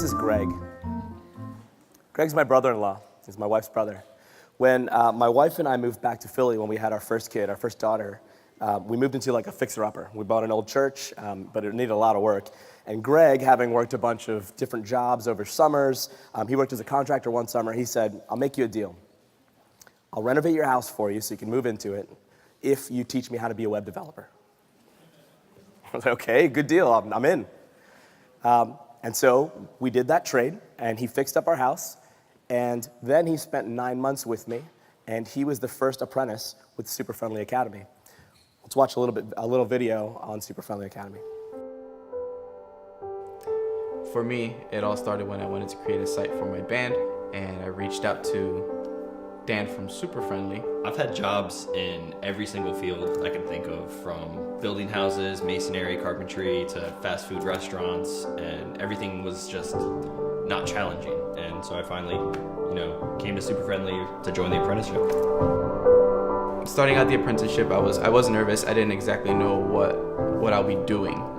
This is Greg. Greg's my brother-in-law. He's my wife's brother. When my wife and I moved back to Philly when we had our first kid, our first daughter, we moved into like a fixer-upper. We bought an old church, but it needed a lot of work. And Greg, having worked a bunch of different jobs over summers, he worked as a contractor one summer, he said, I'll make you a deal. I'll renovate your house for you so you can move into it if you teach me how to be a web developer. I was like, okay, good deal, I'm in. And so we did that trade, and he fixed up our house, and then he spent 9 months with me, and he was the first apprentice with Superfriendly Academy. Let's watch a little video on Superfriendly Academy. For me, it all started when I wanted to create a site for my band, and I reached out to Dan from Superfriendly. I've had jobs in every single field I can think of, from building houses, masonry, carpentry, to fast food restaurants, and everything was just not challenging. And so I finally, came to Superfriendly to join the apprenticeship. Starting out the apprenticeship, I was nervous. I didn't exactly know what I'll be doing.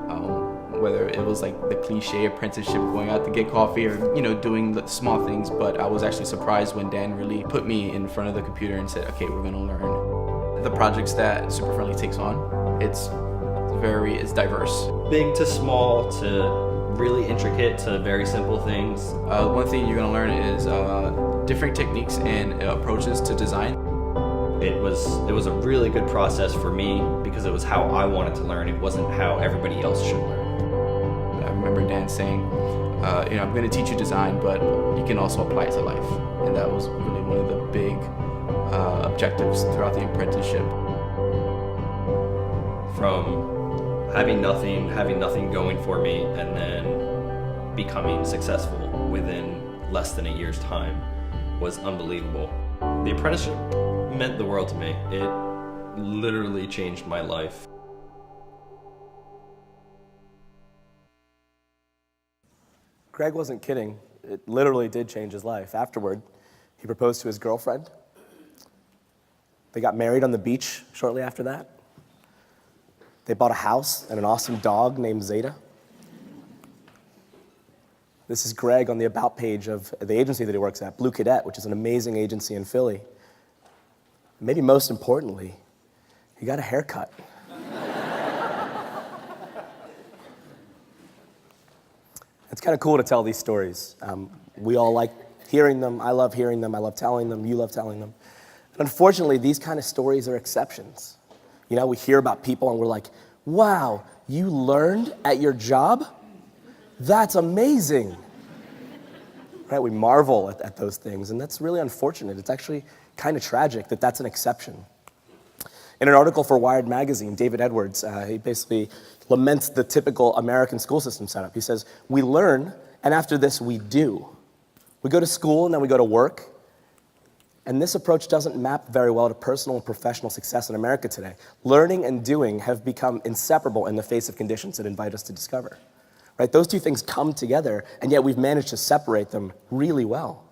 Whether it was like the cliche apprenticeship, going out to get coffee, or doing the small things. But I was actually surprised when Dan really put me in front of the computer and said, okay, we're gonna learn. The projects that Superfriendly takes on, it's diverse. Big to small to really intricate to very simple things. One thing you're gonna learn is different techniques and approaches to design. It was a really good process for me because it was how I wanted to learn. It wasn't how everybody else should learn. I remember Dan saying, I'm going to teach you design, but you can also apply it to life. And that was really one of the big objectives throughout the apprenticeship. From having nothing going for me, and then becoming successful within less than a year's time was unbelievable. The apprenticeship meant the world to me. It literally changed my life. Greg wasn't kidding. It literally did change his life. Afterward, he proposed to his girlfriend. They got married on the beach shortly after that. They bought a house and an awesome dog named Zeta. This is Greg on the About page of the agency that he works at, Blue Cadet, which is an amazing agency in Philly. Maybe most importantly, he got a haircut. It's kind of cool to tell these stories. We all like hearing them. I love hearing them. I love telling them. You love telling them. And unfortunately, these kind of stories are exceptions. We hear about people and we're like, wow, you learned at your job? That's amazing. Right? We marvel at those things, and that's really unfortunate. It's actually kind of tragic that that's an exception. In an article for Wired magazine, David Edwards, he basically laments the typical American school system setup. He says, we learn, and after this, we do. We go to school, and then we go to work. And this approach doesn't map very well to personal and professional success in America today. Learning and doing have become inseparable in the face of conditions that invite us to discover. Right? Those two things come together, and yet we've managed to separate them really well.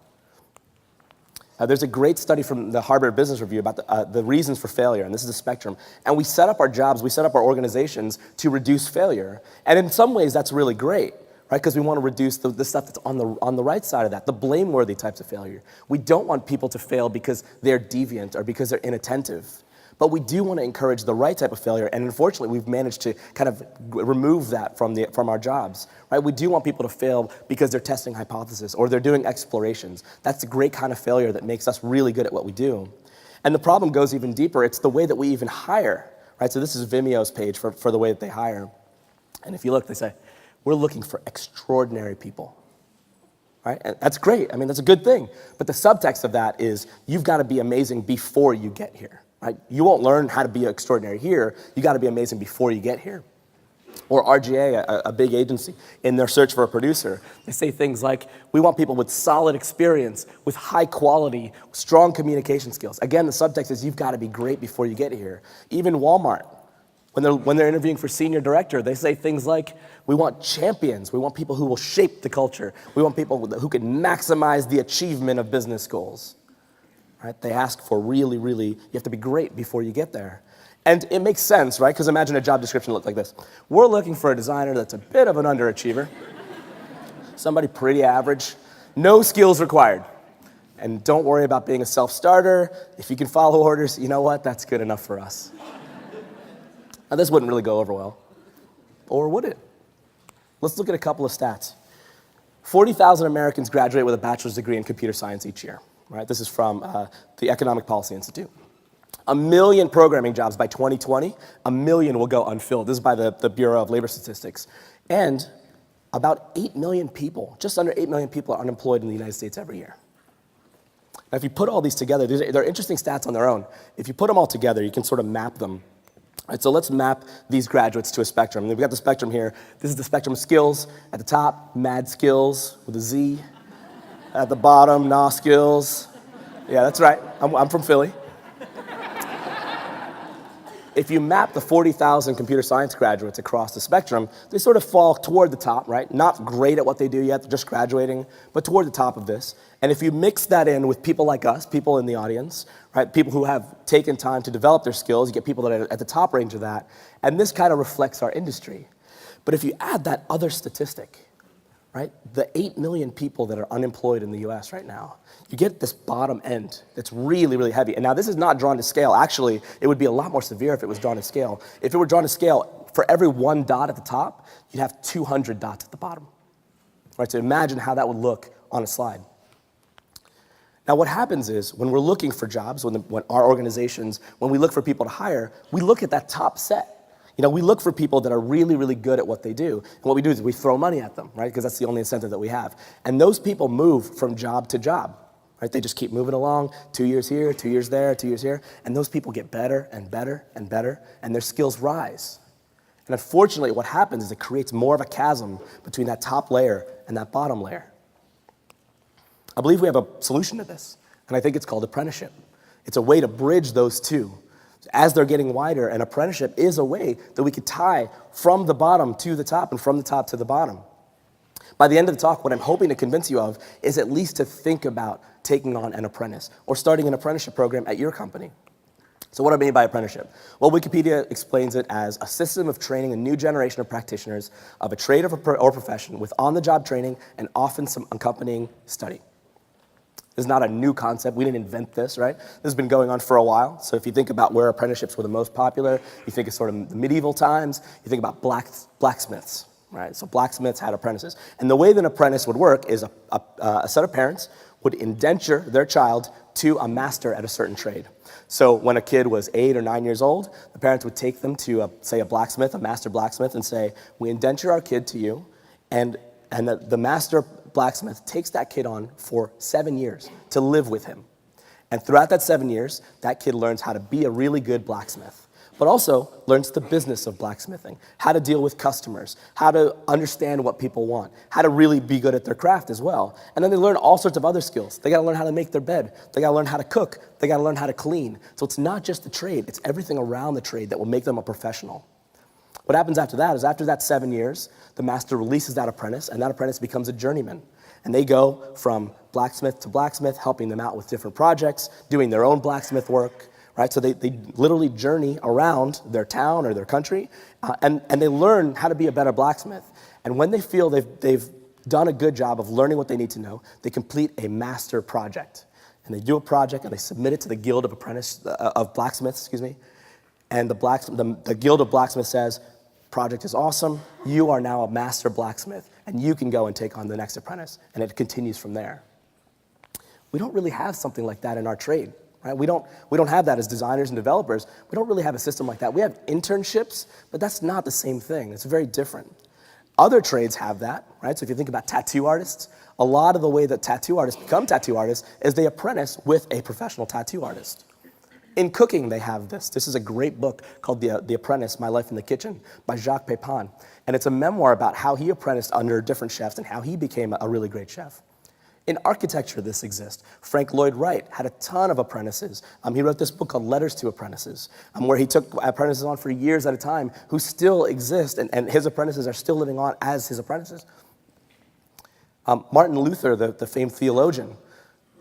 There's a great study from the Harvard Business Review about the reasons for failure, and this is a spectrum. And we set up our jobs, we set up our organizations to reduce failure. And in some ways, that's really great, right? Because we want to reduce the stuff that's on the right side of that, the blameworthy types of failure. We don't want people to fail because they're deviant or because they're inattentive. But we do want to encourage the right type of failure, and unfortunately, we've managed to kind of remove that from our jobs. Right? We do want people to fail because they're testing hypotheses or they're doing explorations. That's the great kind of failure that makes us really good at what we do. And the problem goes even deeper. It's the way that we even hire. Right? So this is Vimeo's page for the way that they hire. And if you look, they say, we're looking for extraordinary people. Right? And that's great. I mean, that's a good thing. But the subtext of that is you've got to be amazing before you get here. Right? You won't learn how to be extraordinary here. You got to be amazing before you get here. Or RGA, a big agency, in their search for a producer, they say things like, we want people with solid experience, with high quality, strong communication skills. Again, the subtext is you've got to be great before you get here. Even Walmart, when they're interviewing for senior director, they say things like, we want champions. We want people who will shape the culture. We want people who can maximize the achievement of business goals. Right? They ask for really, you have to be great before you get there. And it makes sense, right? Because imagine a job description looked like this. We're looking for a designer that's a bit of an underachiever. somebody pretty average, no skills required. And don't worry about being a self-starter. If you can follow orders, you know what? That's good enough for us. Now, this wouldn't really go over well. Or would it? Let's look at a couple of stats. 40,000 Americans graduate with a bachelor's degree in computer science each year. Right? This is from the Economic Policy Institute. 1 million programming jobs by 2020, 1 million will go unfilled. This is by the Bureau of Labor Statistics. And about 8 million people, just under 8 million people are unemployed in the United States every year. Now, if you put all these together, they're interesting stats on their own. If you put them all together, you can sort of map them. All right, so let's map these graduates to a spectrum. We've got the spectrum here. This is the spectrum of skills. At the top, mad skills with a Z. At the bottom, nah skills. Yeah, that's right. I'm from Philly. If you map the 40,000 computer science graduates across the spectrum, they sort of fall toward the top, right? Not great at what they do yet, they're just graduating, but toward the top of this. And if you mix that in with people like us, people in the audience, right? People who have taken time to develop their skills, you get people that are at the top range of that, and this kind of reflects our industry. But if you add that other statistic, right? The 8 million people that are unemployed in the US right now, you get this bottom end that's really, really heavy. And now this is not drawn to scale. Actually, it would be a lot more severe if it was drawn to scale. If it were drawn to scale, for every one dot at the top, you'd have 200 dots at the bottom. Right? So imagine how that would look on a slide. Now what happens is, when we're looking for jobs, when our organizations, when we look for people to hire, we look at that top set. You know, we look for people that are really, really good at what they do. And what we do is we throw money at them, right? Because that's the only incentive that we have. And those people move from job to job, right? They just keep moving along, 2 years here, 2 years there, 2 years here. And those people get better and better and better, and their skills rise. And unfortunately, what happens is it creates more of a chasm between that top layer and that bottom layer. I believe we have a solution to this, and I think it's called apprenticeship. It's a way to bridge those two. As they're getting wider, an apprenticeship is a way that we could tie from the bottom to the top and from the top to the bottom. By the end of the talk, what I'm hoping to convince you of is at least to think about taking on an apprentice or starting an apprenticeship program at your company. So what do I mean by apprenticeship? Well, Wikipedia explains it as a system of training a new generation of practitioners of a trade or profession with on-the-job training and often some accompanying study. This is not a new concept. We didn't invent this, right? This has been going on for a while. So if you think about where apprenticeships were the most popular, you think of sort of the medieval times, you think about blacksmiths, right? So blacksmiths had apprentices. And the way that an apprentice would work is a set of parents would indenture their child to a master at a certain trade. So when a kid was 8 or 9 years old, the parents would take them to, say, a blacksmith, a master blacksmith, and say, we indenture our kid to you, and the master blacksmith takes that kid on for 7 years to live with him. And throughout that 7 years, that kid learns how to be a really good blacksmith, but also learns the business of blacksmithing, how to deal with customers, how to understand what people want, how to really be good at their craft as well. And then they learn all sorts of other skills. They gotta learn how to make their bed. They gotta learn how to cook. They gotta learn how to clean. So it's not just the trade, it's everything around the trade that will make them a professional. What happens after that is after that 7 years, the master releases that apprentice, and that apprentice becomes a journeyman. And they go from blacksmith to blacksmith, helping them out with different projects, doing their own blacksmith work, right? So they literally journey around their town or their country, and they learn how to be a better blacksmith. And when they feel they've done a good job of learning what they need to know, they complete a master project. And they do a project, and they submit it to the Guild of Blacksmiths, and the Guild of Blacksmiths says, project is awesome, you are now a master blacksmith, and you can go and take on the next apprentice, and it continues from there. We don't really have something like that in our trade, right? We don't have that as designers and developers. We don't really have a system like that. We have internships, but that's not the same thing. It's very different. Other trades have that, right? So if you think about tattoo artists, a lot of the way that tattoo artists become tattoo artists is they apprentice with a professional tattoo artist. In cooking, they have this. This is a great book called The Apprentice, My Life in the Kitchen by Jacques Pépin. And it's a memoir about how he apprenticed under different chefs and how he became a really great chef. In architecture, this exists. Frank Lloyd Wright had a ton of apprentices. He wrote this book called Letters to Apprentices, where he took apprentices on for years at a time who still exist, and his apprentices are still living on as his apprentices. Martin Luther, the famed theologian,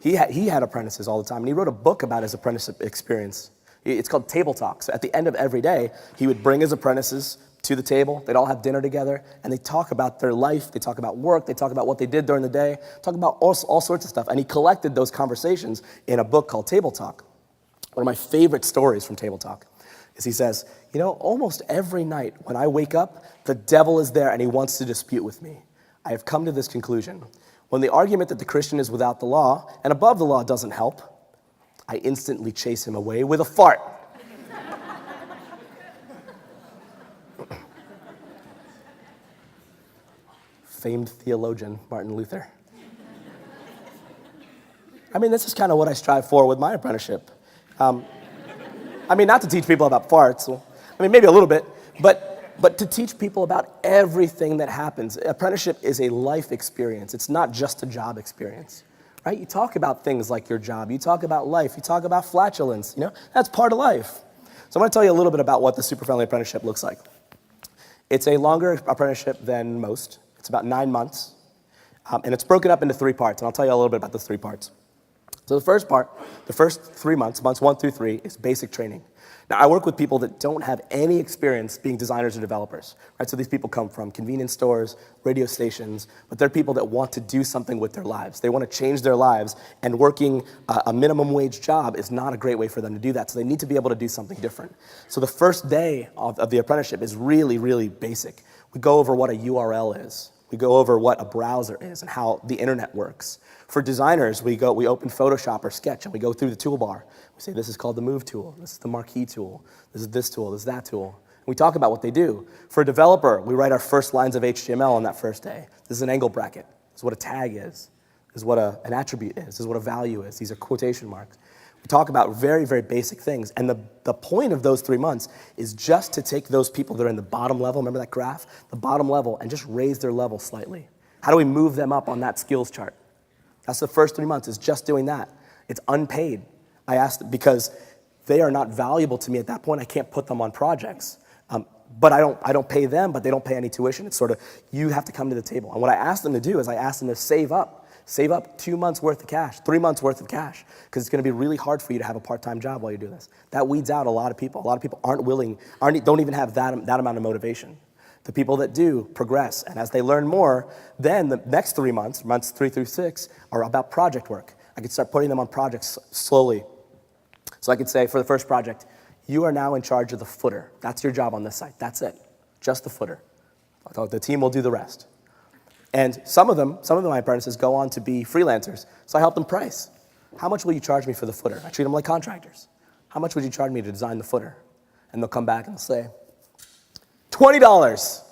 he had apprentices all the time, and he wrote a book about his apprenticeship experience. It's called Table Talks. At the end of every day, he would bring his apprentices to the table. They'd all have dinner together, and they talk about their life. They talk about work. They talk about what they did during the day. Talk about all sorts of stuff. And he collected those conversations in a book called Table Talk. One of my favorite stories from Table Talk is he says, almost every night when I wake up, the devil is there and he wants to dispute with me. I have come to this conclusion. When the argument that the Christian is without the law and above the law doesn't help, I instantly chase him away with a fart. Famed theologian Martin Luther. This is kind of what I strive for with my apprenticeship. Not to teach people about farts. Maybe a little bit, but to teach people about everything that happens. Apprenticeship is a life experience. It's not just a job experience, right? You talk about things like your job. You talk about life. You talk about flatulence. That's part of life. So I'm going to tell you a little bit about what the Superfriendly Apprenticeship looks like. It's a longer apprenticeship than most. It's about 9 months, and it's broken up into 3 parts, and I'll tell you a little bit about the 3 parts. So the first part, the first 3 months, months 1 through 3, is basic training. Now, I work with people that don't have any experience being designers or developers, right? So these people come from convenience stores, radio stations, but they're people that want to do something with their lives. They want to change their lives, and working a minimum wage job is not a great way for them to do that, so they need to be able to do something different. So the first day of the apprenticeship is really, really basic. We go over what a URL is. We go over what a browser is and how the internet works. For designers, we open Photoshop or Sketch and we go through the toolbar. We say, this is called the Move tool, this is the Marquee tool, this is this tool, this is that tool. And we talk about what they do. For a developer, we write our first lines of HTML on that first day. This is an angle bracket. This is what a tag is. This is what an attribute is. This is what a value is. These are quotation marks. We talk about very, very basic things. And the point of those 3 months is just to take those people that are in the bottom level, remember that graph? The bottom level, and just raise their level slightly. How do we move them up on that skills chart? That's the first 3 months, is just doing that. It's unpaid. I asked because they are not valuable to me at that point. I can't put them on projects. But I don't pay them, but they don't pay any tuition. It's sort of, you have to come to the table. And what I asked them to do is I asked them to save up 2 months worth of cash, 3 months worth of cash, because it's going to be really hard for you to have a part-time job while you do this. That weeds out a lot of people. A lot of people don't even have that amount of motivation. The people that do progress, and as they learn more, then the next 3 months, months 3 through 6, are about project work. I could start putting them on projects slowly. So I could say, for the first project, you are now in charge of the footer. That's your job on this site. That's it. Just the footer. The team will do the rest. And some of my apprentices go on to be freelancers. So I help them price. How much will you charge me for the footer? I treat them like contractors. How much would you charge me to design the footer? And they'll come back and say, $20.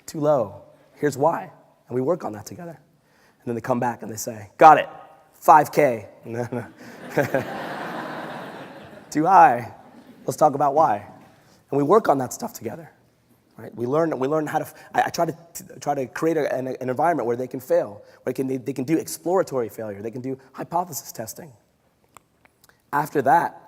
Too low. Here's why. And we work on that together. And then they come back and they say, got it, $5K. Too high. Let's talk about why. And we work on that stuff together. Right? We learn how to. I try to create an environment where they can fail, where they can do exploratory failure, they can do hypothesis testing. After that,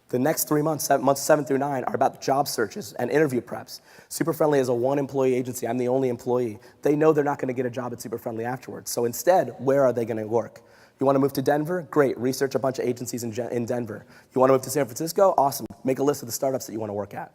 the next 3 months, months 7 through 9, are about job searches and interview preps. Superfriendly is a one-employee agency. I'm the only employee. They know they're not going to get a job at Superfriendly afterwards. So instead, where are they going to work? You want to move to Denver? Great. Research a bunch of agencies in Denver. You want to move to San Francisco? Awesome. Make a list of the startups that you want to work at.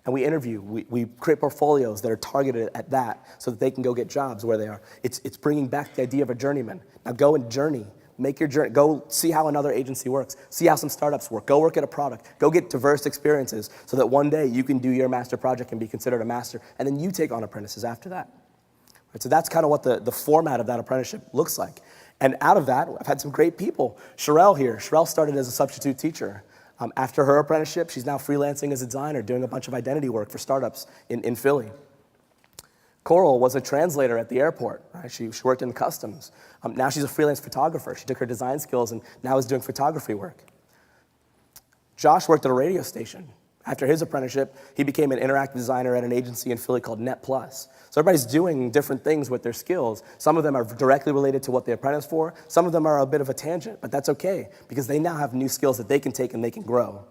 And we interview, we create portfolios that are targeted at that so that they can go get jobs where they are. It's bringing back the idea of a journeyman. Now go and journey. Make your journey. Go see how another agency works. See how some startups work. Go work at a product. Go get diverse experiences so that one day you can do your master project and be considered a master, and then you take on apprentices after that. Right, so that's kind of what the format of that apprenticeship looks like. And out of that, I've had some great people. Sherelle here. Sherelle started as a substitute teacher. After her apprenticeship, she's now freelancing as a designer, doing a bunch of identity work for startups in Philly. Coral was a translator at the airport. Right? She worked in customs. Now she's a freelance photographer. She took her design skills and now is doing photography work. Josh worked at a radio station. After his apprenticeship, he became an interactive designer at an agency in Philly called Net Plus. So everybody's doing different things with their skills. Some of them are directly related to what they apprenticed for. Some of them are a bit of a tangent, but that's okay because they now have new skills that they can take and they can grow.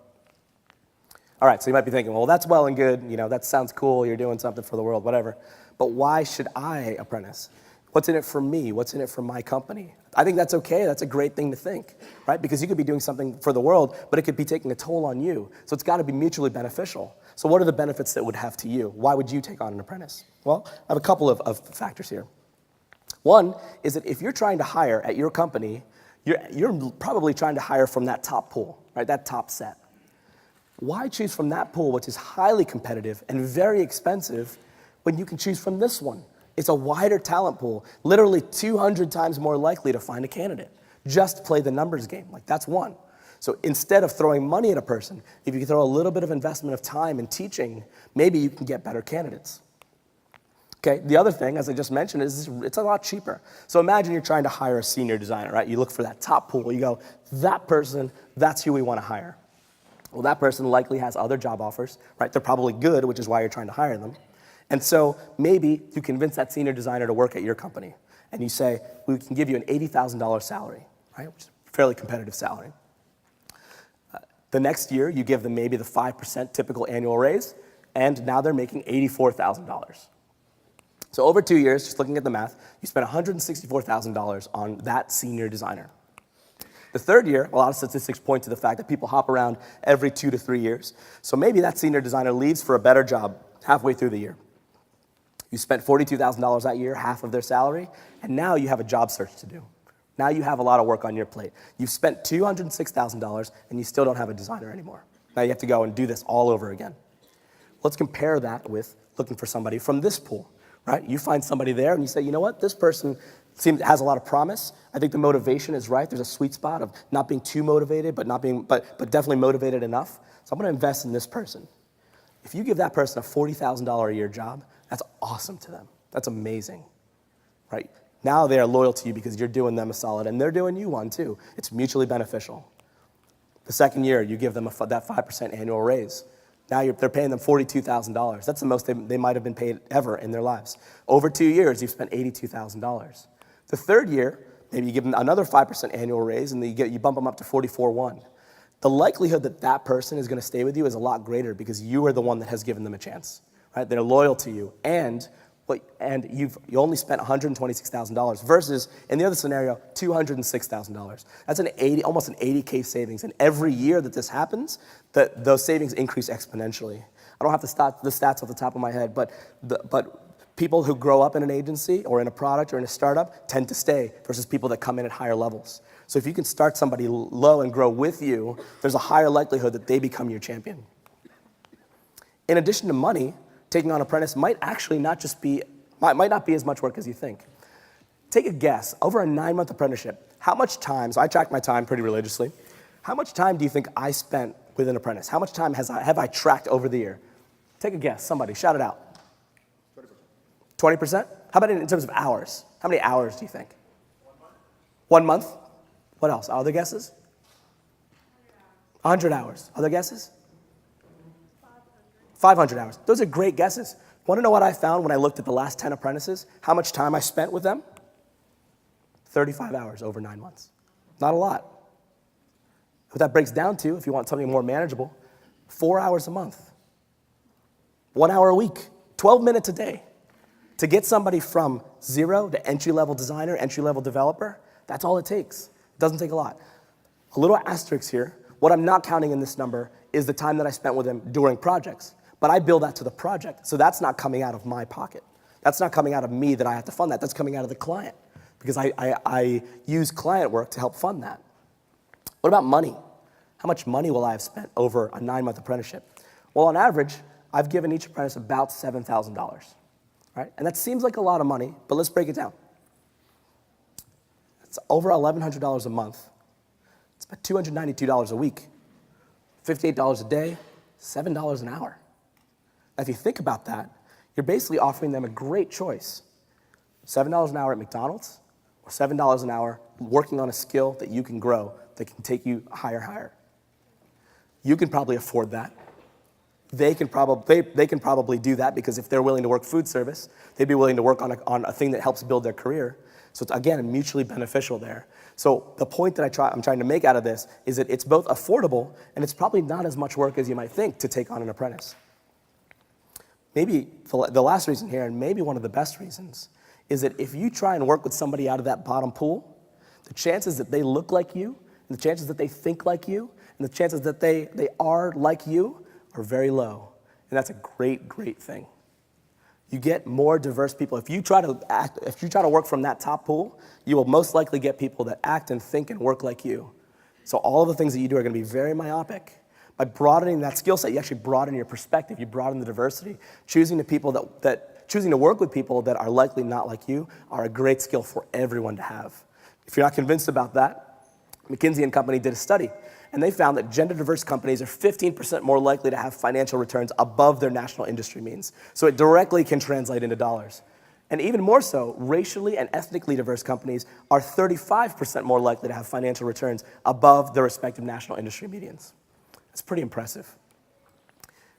All right, so you might be thinking, well, that's well and good. That sounds cool. You're doing something for the world, whatever. But why should I apprentice? What's in it for me? What's in it for my company? I think that's okay. That's a great thing to think, right? Because you could be doing something for the world, but it could be taking a toll on you. So it's got to be mutually beneficial. So what are the benefits that would have to you? Why would you take on an apprentice? Well, I have a couple of factors here. One is that if you're trying to hire at your company, you're probably trying to hire from that top pool, right? That top set. Why choose from that pool, which is highly competitive and very expensive, when you can choose from this one? It's a wider talent pool, literally 200 times more likely to find a candidate. Just play the numbers game, like that's one. So instead of throwing money at a person, if you can throw a little bit of investment of time in teaching, maybe you can get better candidates. Okay, the other thing, as I just mentioned, is it's a lot cheaper. So imagine you're trying to hire a senior designer, right? You look for that top pool, you go, that person, that's who we want to hire. Well, that person likely has other job offers, right? They're probably good, which is why you're trying to hire them. And so maybe you convince that senior designer to work at your company, and you say, we can give you an $80,000 salary, right? Which is a fairly competitive salary. The next year, you give them maybe the 5% typical annual raise, and now they're making $84,000. So over 2 years, just looking at the math, you spent $164,000 on that senior designer. The third year, a lot of statistics point to the fact that people hop around every 2 to 3 years. So maybe that senior designer leaves for a better job halfway through the year. You spent $42,000 that year, half of their salary, and now you have a job search to do. Now you have a lot of work on your plate. You've spent $206,000 and you still don't have a designer anymore. Now you have to go and do this all over again. Let's compare that with looking for somebody from this pool, right? You find somebody there and you say, you know what, this person has a lot of promise. I think the motivation is right. There's a sweet spot of not being too motivated, but definitely motivated enough. So I'm going to invest in this person. If you give that person a $40,000 a year job, that's awesome to them. That's amazing, right? Now they are loyal to you because you're doing them a solid, and they're doing you one too. It's mutually beneficial. The second year, you give them that 5% annual raise. Now they're paying them $42,000. That's the most they might have been paid ever in their lives. Over 2 years, you've spent $82,000. The third year, maybe you give them another 5% annual raise, and you bump them up to $44,100. The likelihood that that person is going to stay with you is a lot greater because you are the one that has given them a chance. Right? They're loyal to you, and you only spent $126,000 versus, in the other scenario, $206,000. That's almost an 80K savings, and every year that this happens, those savings increase exponentially. I don't have the stats off the top of my head, but people who grow up in an agency or in a product or in a startup tend to stay versus people that come in at higher levels. So if you can start somebody low and grow with you, there's a higher likelihood that they become your champion. In addition to money, taking on an apprentice might not be as much work as you think. Take a guess, over a 9-month apprenticeship, how much time, so I track my time pretty religiously, how much time do you think I spent with an apprentice? How much time have I tracked over the year? Take a guess, somebody, shout it out. 20%. 20%? How about in terms of hours? How many hours do you think? 1 month. 1 month? What else? Other guesses? 100 hours. Other guesses? 500 hours. Those are great guesses. Want to know what I found when I looked at the last 10 apprentices? How much time I spent with them? 35 hours over 9 months. Not a lot. What that breaks down to, if you want something more manageable, 4 hours a month. 1 hour a week. 12 minutes a day. To get somebody from zero to entry-level designer, entry-level developer, that's all it takes. It doesn't take a lot. A little asterisk here. What I'm not counting in this number is the time that I spent with them during projects. But I bill that to the project, so that's not coming out of my pocket. That's not coming out of me that I have to fund that. That's coming out of the client because I use client work to help fund that. What about money? How much money will I have spent over a 9-month apprenticeship? Well, on average, I've given each apprentice about $7,000, right? And that seems like a lot of money, but let's break it down. It's over $1,100 a month. It's about $292 a week, $58 a day, $7 an hour. Now, if you think about that, you're basically offering them a great choice. $7 an hour at McDonald's or $7 an hour working on a skill that you can grow that can take you higher. You can probably afford that. They can probably do that because if they're willing to work food service, they'd be willing to work on a thing that helps build their career. So it's, again, mutually beneficial there. So the point that I'm trying to make out of this is that it's both affordable and it's probably not as much work as you might think to take on an apprentice. Maybe the last reason here, and maybe one of the best reasons, is that if you try and work with somebody out of that bottom pool, the chances that they look like you, and the chances that they think like you, and the chances that they are like you are very low. And that's a great, great thing. You get more diverse people. If you try to work from that top pool, you will most likely get people that act and think and work like you. So all of the things that you do are going to be very myopic. By broadening that skill set, you actually broaden your perspective. You broaden the diversity. Choosing to work with people that are likely not like you are a great skill for everyone to have. If you're not convinced about that, McKinsey & Company did a study, and they found that gender-diverse companies are 15% more likely to have financial returns above their national industry means. So it directly can translate into dollars. And even more so, racially and ethnically diverse companies are 35% more likely to have financial returns above their respective national industry medians. That's pretty impressive.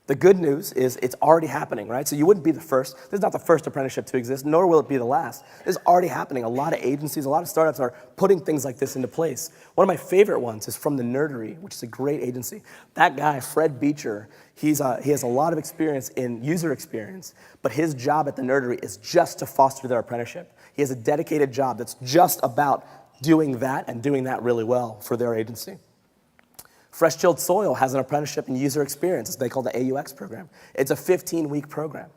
The good news is it's already happening, right? So you wouldn't be the first. This is not the first apprenticeship to exist, nor will it be the last. This is already happening. A lot of agencies, a lot of startups are putting things like this into place. One of my favorite ones is from The Nerdery, which is a great agency. That guy, Fred Beecher, he has a lot of experience in user experience, but his job at The Nerdery is just to foster their apprenticeship. He has a dedicated job that's just about doing that and doing that really well for their agency. Fresh Chilled Soil has an apprenticeship in user experience. They call the AUX program. It's a 15-week program.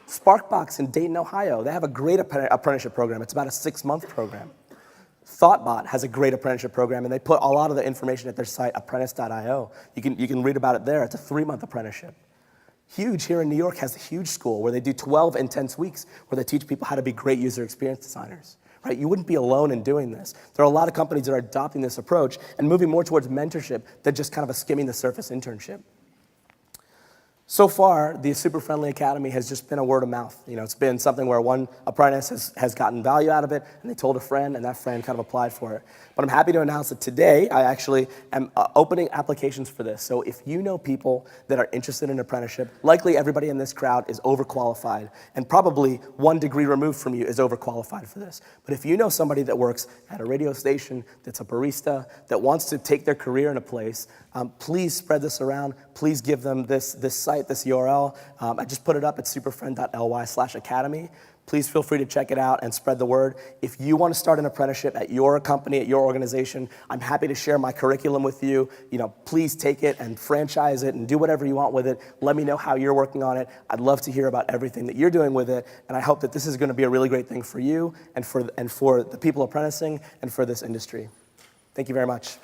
Sparkbox in Dayton, Ohio, they have a great apprenticeship program. It's about a 6-month program. Thoughtbot has a great apprenticeship program, and they put a lot of the information at their site, apprentice.io. You can read about it there. It's a 3-month apprenticeship. Huge here in New York has a huge school where they do 12 intense weeks where they teach people how to be great user experience designers. Right? You wouldn't be alone in doing this. There are a lot of companies that are adopting this approach and moving more towards mentorship than just kind of a skimming the surface internship. So far, the Super Friendly Academy has just been a word of mouth. It's been something where one apprentice has gotten value out of it, and they told a friend, and that friend kind of applied for it. But I'm happy to announce that today, I actually am opening applications for this. So if you know people that are interested in apprenticeship, likely everybody in this crowd is overqualified, and probably 1 degree removed from you is overqualified for this. But if you know somebody that works at a radio station, that's a barista, that wants to take their career in a place, please spread this around. Please give them this site, this URL. I just put it up at superfriend.ly/academy. Please feel free to check it out and spread the word. If you want to start an apprenticeship at your company, at your organization, I'm happy to share my curriculum with you. Please take it and franchise it and do whatever you want with it. Let me know how you're working on it. I'd love to hear about everything that you're doing with it, and I hope that this is going to be a really great thing for you and for the people apprenticing and for this industry. Thank you very much.